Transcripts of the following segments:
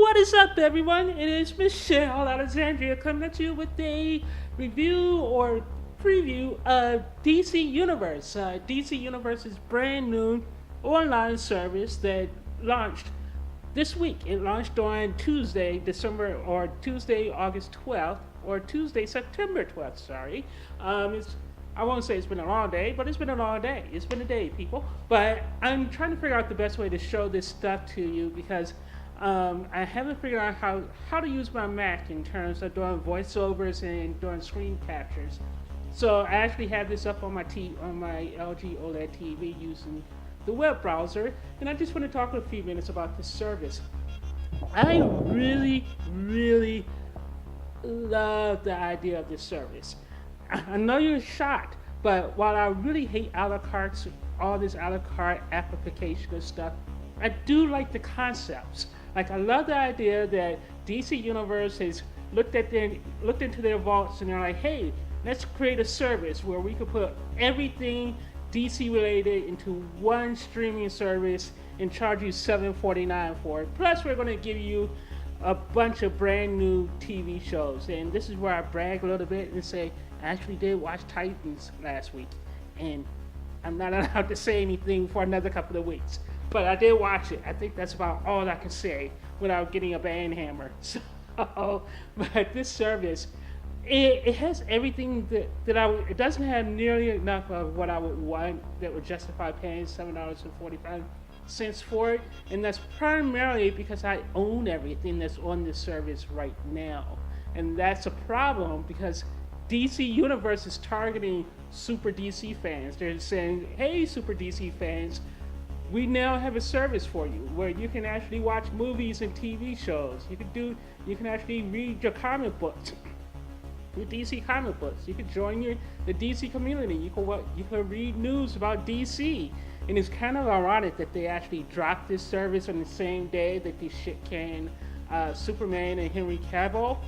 What is up, everyone? It is Michelle Alexandria coming at you with a review or preview of DC Universe. DC Universe's brand new online service that launched this week. It launched on Tuesday, August 12th, or Tuesday, September 12th, sorry. I won't say it's been a long day, but it's been a long day. It's been a day, people. But I'm trying to figure out the best way to show this stuff to you because I haven't figured out how to use my Mac in terms of doing voiceovers and doing screen captures. So I actually have this up on my LG OLED TV using the web browser, and I just want to talk a few minutes about this service. I really, really love the idea of this service. I know you're shocked, but while I really hate a la carte, all this a la carte application and stuff, I do like the concepts. Like I love the idea that DC Universe has looked into their vaults and they're like, hey, let's create a service where we could put everything DC related into one streaming service and charge you $7.49 for it. Plus, we're going to give you a bunch of brand new TV shows. And this is where I brag a little bit and say, I actually did watch Titans last week, and I'm not allowed to say anything for another couple of weeks. But I did watch it. I think that's about all I can say without getting a band hammer. So, but this service, it has everything it doesn't have nearly enough of what I would want that would justify paying $7.45 for it. And that's primarily because I own everything that's on this service right now. And that's a problem because DC Universe is targeting Super DC fans. They're saying, hey, Super DC fans, we now have a service for you where you can actually watch movies and TV shows. You can actually read your comic books, your DC comic books. You can join the DC community. You can read news about DC. And it's kind of ironic that they actually dropped this service on the same day that they shit canned Superman and Henry Cavill.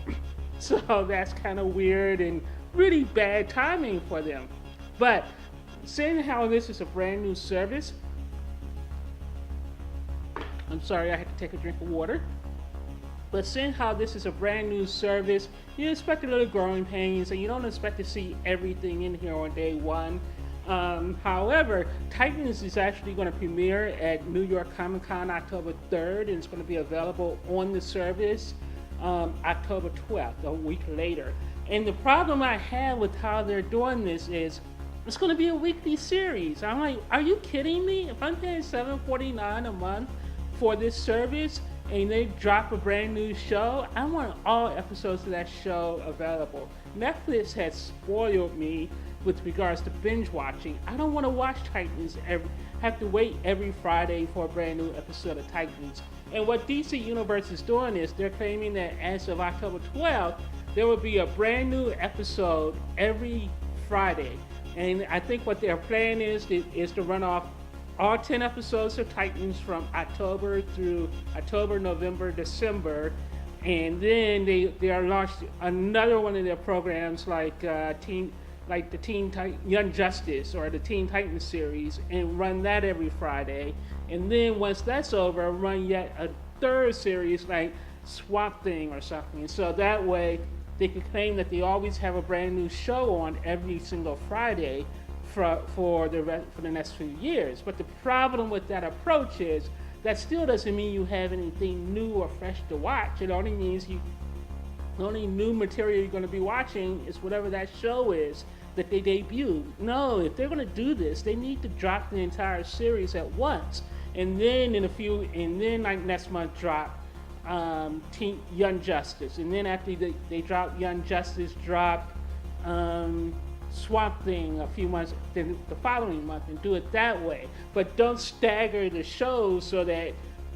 So that's kind of weird and really bad timing for them. But seeing how this is a brand new service, I'm sorry, I had to take a drink of water. But seeing how this is a brand new service, you expect a little growing pains and you don't expect to see everything in here on day one. However, Titans is actually going to premiere at New York Comic Con October 3rd, and it's going to be available on the service October 12th, a week later. And the problem I have with how they're doing this is it's going to be a weekly series. I'm like, are you kidding me? If I'm paying $7.49 a month for this service and they drop a brand new show, I want all episodes of that show available. Netflix has spoiled me with regards to binge watching. I don't want to watch Titans have to wait every Friday for a brand new episode of Titans. And what DC Universe is doing is they're claiming that as of October 12th, there will be a brand new episode every Friday. And I think what their plan is to run off all 10 episodes of Titans from October through October, November, December. And then they are launched another one of their programs like the Young Justice or the Teen Titans series and run that every Friday. And then once that's over, run yet a third series like Swamp Thing or something. So that way they can claim that they always have a brand new show on every single Friday for the next few years. But the problem with that approach is that still doesn't mean you have anything new or fresh to watch. It only means the only new material you're going to be watching is whatever that show is that they debuted. No, if they're going to do this, they need to drop the entire series at once, and then like next month drop Young Justice, and then after they drop Young Justice, drop Swamp Thing a few months, then the following month, and do it that way. But don't stagger the shows so that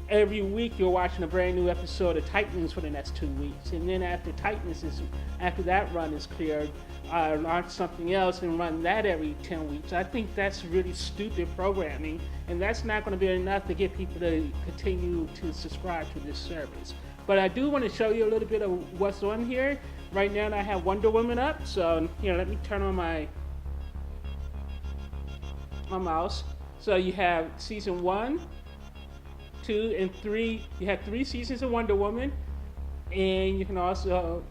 every week you're watching a brand new episode of Titans for the next 2 weeks, and then after that run is cleared, launch something else and run that every 10 weeks. I think that's really stupid programming, and that's not going to be enough to get people to continue to subscribe to this service. But I do want to show you a little bit of what's on here. Right now I have Wonder Woman up, so here, let me turn on my mouse. So you have season 1, 2 and 3. You have 3 seasons of Wonder Woman, and you can also,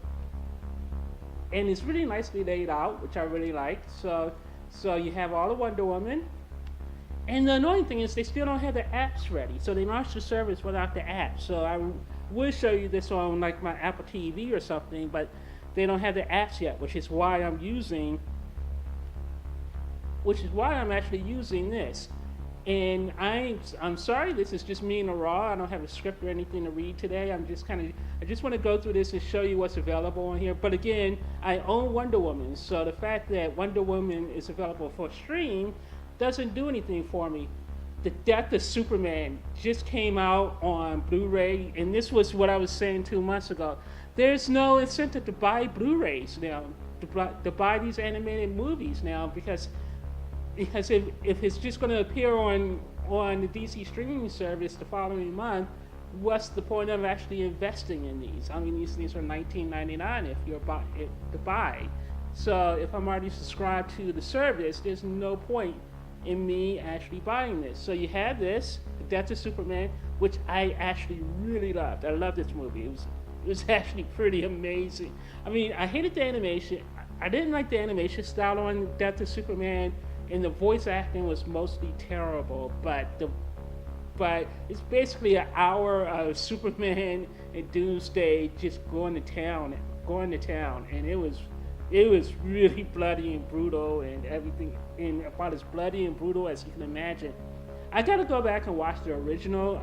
and it's really nicely laid out, which I really liked. So you have all of Wonder Woman, and the annoying thing is they still don't have the apps ready. So they launched the service without the app. So I would show you this on like my Apple TV or something, but they don't have the apps yet, which is why I'm actually using this. And I'm sorry, this is just me in the raw. I don't have a script or anything to read today. I just want to go through this and show you what's available on here. But again, I own Wonder Woman, so the fact that Wonder Woman is available for stream doesn't do anything for me. The Death of Superman just came out on Blu-ray, and this was what I was saying 2 months ago. There's no incentive to buy Blu-rays now, to buy these animated movies now, because if it's just going to appear on the DC streaming service the following month, what's the point of actually investing in these? I mean, these things are $19.99 if you're to buy. So if I'm already subscribed to the service, there's no point in me actually buying this. So you have this, The Death of Superman, which I actually really loved. I love this movie. It was actually pretty amazing. I mean, I hated the animation. I didn't like the animation style on Death of Superman, and the voice acting was mostly terrible, but it's basically an hour of Superman and Doomsday just going to town, and it was really bloody and brutal and everything, and about as bloody and brutal as you can imagine. I gotta go back and watch the original,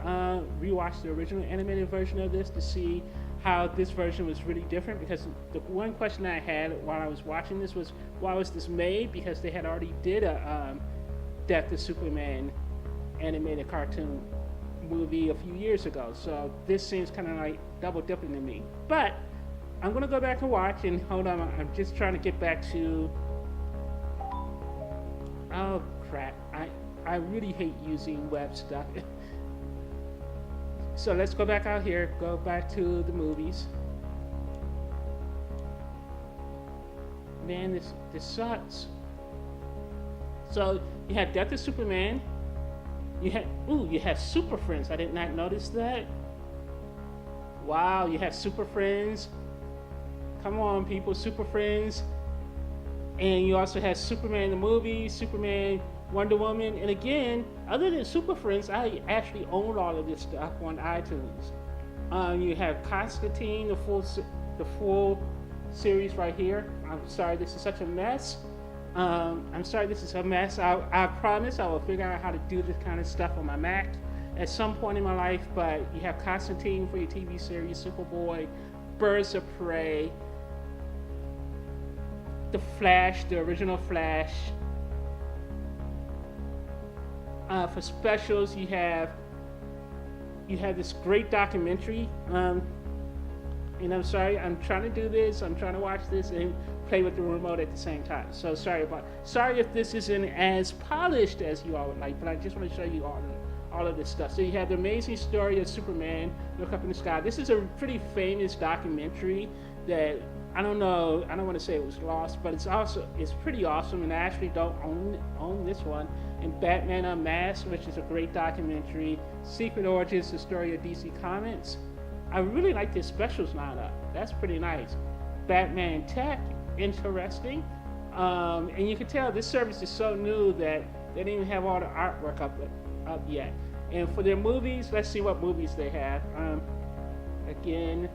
rewatch the original animated version of this to see how this version was really different, because the one question I had while I was watching this was, why was this made? Because they had already did a Death of Superman animated cartoon movie a few years ago, so this seems kind of like double dipping to me. But I'm gonna go back and watch, and hold on, I'm just trying to get back to, oh crap, I really hate using web stuff. So let's go back out here, go back to the movies. Man, this sucks. So you had Death of Superman. You have Super Friends. I did not notice that. Wow, you have Super Friends. Come on, people, Super Friends. And you also have Superman the movie, Superman, Wonder Woman, and again, other than Super Friends, I actually own all of this stuff on iTunes. You have Constantine, the full series right here. I'm sorry this is such a mess. I'm sorry this is a mess. I promise I will figure out how to do this kind of stuff on my Mac at some point in my life, but you have Constantine for your TV series, Superboy, Birds of Prey, The Flash, the original Flash. For specials, you have this great documentary. And I'm sorry, I'm trying to do this. I'm trying to watch this and play with the remote at the same time. So sorry if this isn't as polished as you all would like, but I just want to show you all of this stuff. So you have the amazing story of Superman, Look Up in the Sky. This is a pretty famous documentary that I don't want to say it was lost, but it's pretty awesome, and I actually don't own this one. And Batman Unmasked, which is a great documentary. Secret Origins, the story of DC Comics. I really like this specials lineup. That's pretty nice. Batman Tech, interesting. And you can tell this service is so new that they didn't even have all the artwork up yet. And for their movies, let's see what movies they have. Again,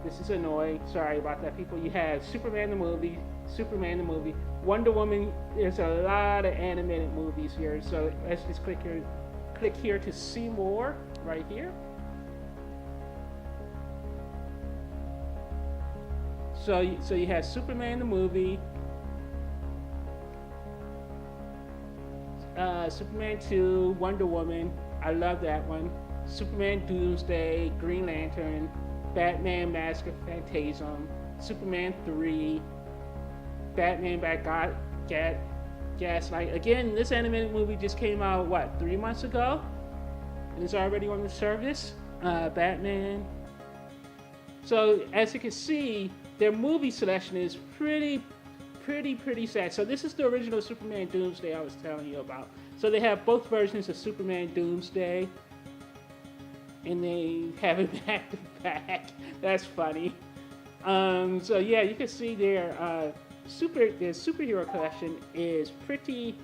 this is annoying. Sorry about that, people. You have Superman the movie, Wonder Woman. There's a lot of animated movies here. So let's just click here to see more right here. So you have Superman the movie, Superman 2, Wonder Woman. I love that one. Superman Doomsday, Green Lantern, Batman Mask of Phantasm, Superman 3, Batman by Gaslight. Again, this animated movie just came out, 3 months ago? And it's already on the service. Batman. So as you can see, their movie selection is pretty sad. So this is the original Superman Doomsday I was telling you about. So they have both versions of Superman Doomsday. and they have it back to back. That's funny. So yeah, you can see their superhero collection is pretty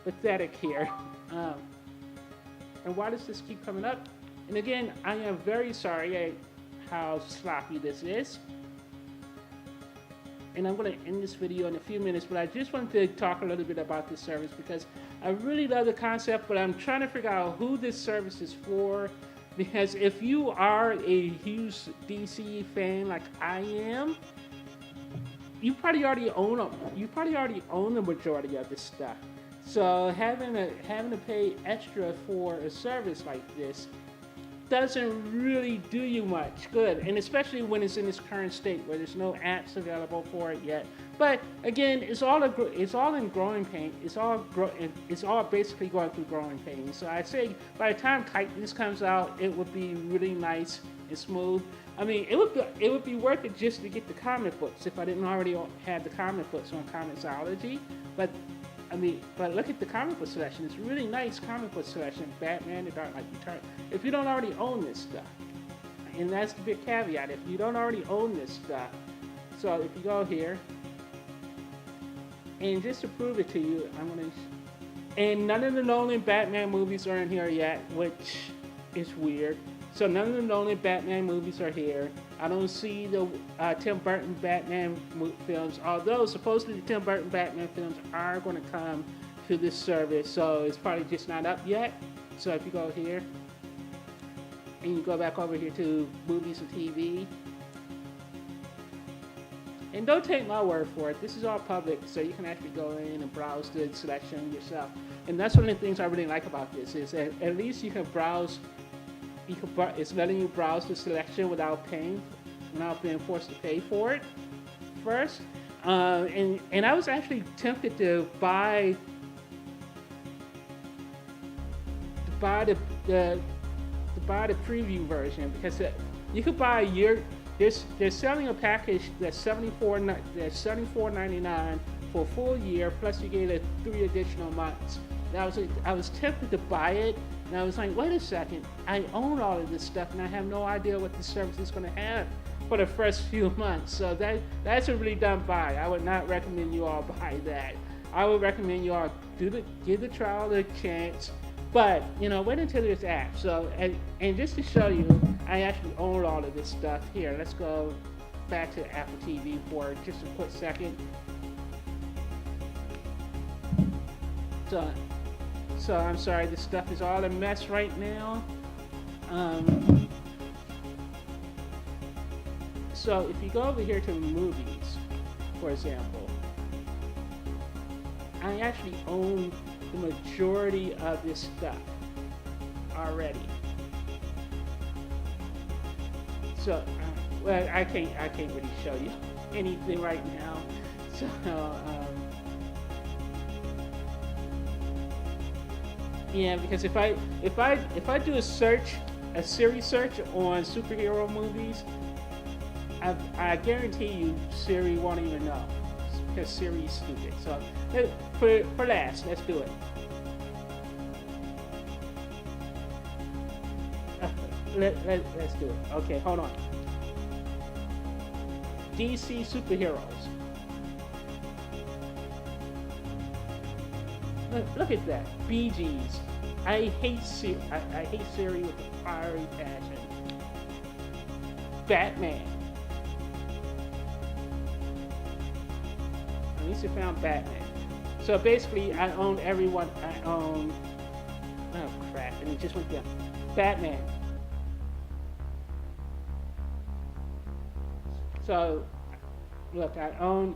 pathetic here. Um, and why does this keep coming up? And again, I am very sorry how sloppy this is. And I'm going to end this video in a few minutes, but I just wanted to talk a little bit about this service because I really love the concept, but I'm trying to figure out who this service is for. Because if you are a huge DC fan like I am, you probably already own them. You probably already own the majority of this stuff. So having to pay extra for a service like this doesn't really do you much good, and especially when it's in its current state where there's no apps available for it yet. But again, it's all in growing pain. It's all basically going through growing pain. So I'd say by the time Titans comes out, it would be really nice and smooth. I mean, it would be worth it just to get the comic books if I didn't already have the comic books on Comixology. But look at the comic book selection. It's really nice comic book selection. Batman, The Dark Knight Returns. If you don't already own this stuff, and that's the big caveat, if you don't already own this stuff, so if you go here, and just to prove it to you, and none of the Nolan Batman movies are in here yet, which is weird. So none of the Nolan Batman movies are here. I don't see the Tim Burton Batman films, although supposedly the Tim Burton Batman films are going to come to this service, so it's probably just not up yet. So if you go here, and you go back over here to movies and TV, and don't take my word for it, this is all public, so you can actually go in and browse the selection yourself. And that's one of the things I really like about this, is that at least you can browse. It's letting you browse the selection without being forced to pay for it first. And I was actually tempted to buy the preview version because you could buy they're selling a package that's $74.99 for a full year, plus you get 3 additional months. And I was tempted to buy it. And I was like, wait a second, I own all of this stuff and I have no idea what the service is going to have for the first few months. So that's a really dumb buy. I would not recommend you all buy that. I would recommend you all give the trial a chance, but wait until there's apps. So and just to show you, I actually own all of this stuff. Here, let's go back to Apple TV for just a quick second. So I'm sorry, this stuff is all a mess right now. So if you go over here to movies, for example, I actually own the majority of this stuff already. So, well, I can't really show you anything right now. So, yeah, because if I do a Siri search on superhero movies, I guarantee you Siri won't even know because Siri is stupid. So for last, let's do it. Let's do it. Okay, hold on. DC superheroes. Look at that. Bee Gees. I hate Siri. I hate Siri with a fiery passion. Batman. At least I found Batman. So basically, I own everyone. Oh crap! And it just went down. Batman. So, look, I own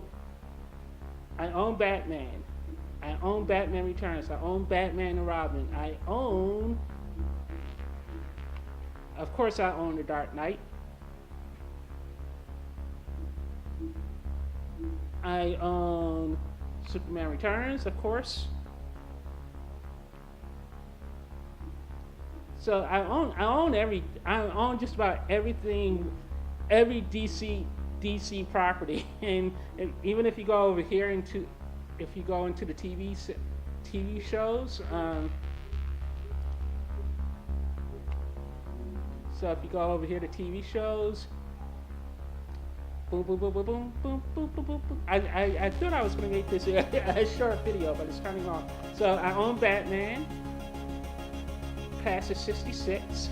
Batman. I own Batman Returns. I own Batman and Robin. Of course, I own The Dark Knight. I own Superman Returns, of course. So I own just about everything, every DC property, and even if you go over here if you go into the TV shows, So if you go over here to TV shows, boom, boom, boom, boom, boom, boom, boom, boom, boom, boom. I thought I was going to make this a short video, but it's turning on. So I own Batman, past the 66.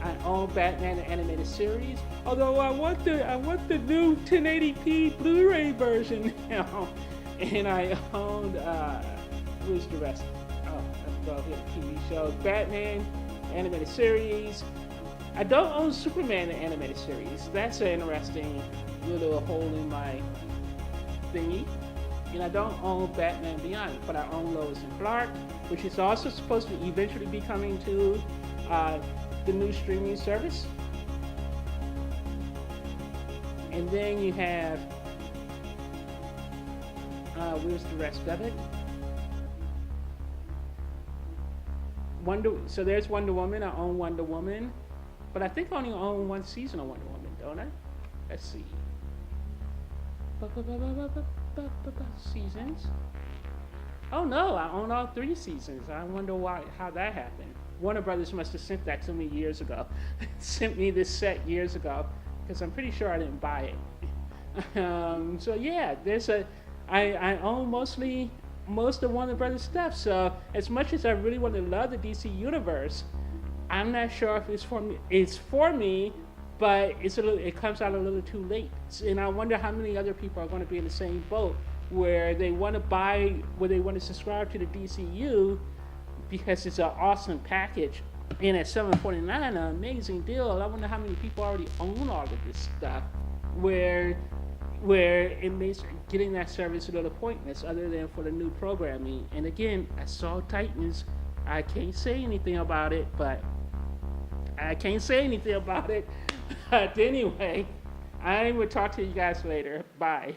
I own Batman the animated series. Although I want the new 1080p Blu-ray version now. And I owned who's the rest? Oh, let's go here. TV shows. Batman animated series. I don't own Superman the animated series. That's an interesting little hole in my thingy. And I don't own Batman Beyond, but I own Lois and Clark, which is also supposed to eventually be coming to the new streaming service. And then you have where's the rest of it? So there's Wonder Woman. I own Wonder Woman, but I think I only own one season of Wonder Woman, don't I? Let's see. Seasons. Oh no, I own all 3 seasons. I wonder how that happened. Warner Brothers must have sent that to me years ago. Sent me this set years ago, because I'm pretty sure I didn't buy it. So yeah, I own most of Warner Brothers stuff. So as much as I really want to love the DC universe, I'm not sure if it's for me. It's for me, but it comes out a little too late. And I wonder how many other people are going to be in the same boat, where they want to subscribe to the DCU because it's an awesome package, and at $7.49, an amazing deal. I wonder how many people already own all of this stuff, where it makes getting that service a little pointless, other than for the new programming. And again, I saw Titans. I can't say anything about it, but But anyway, I will talk to you guys later. Bye.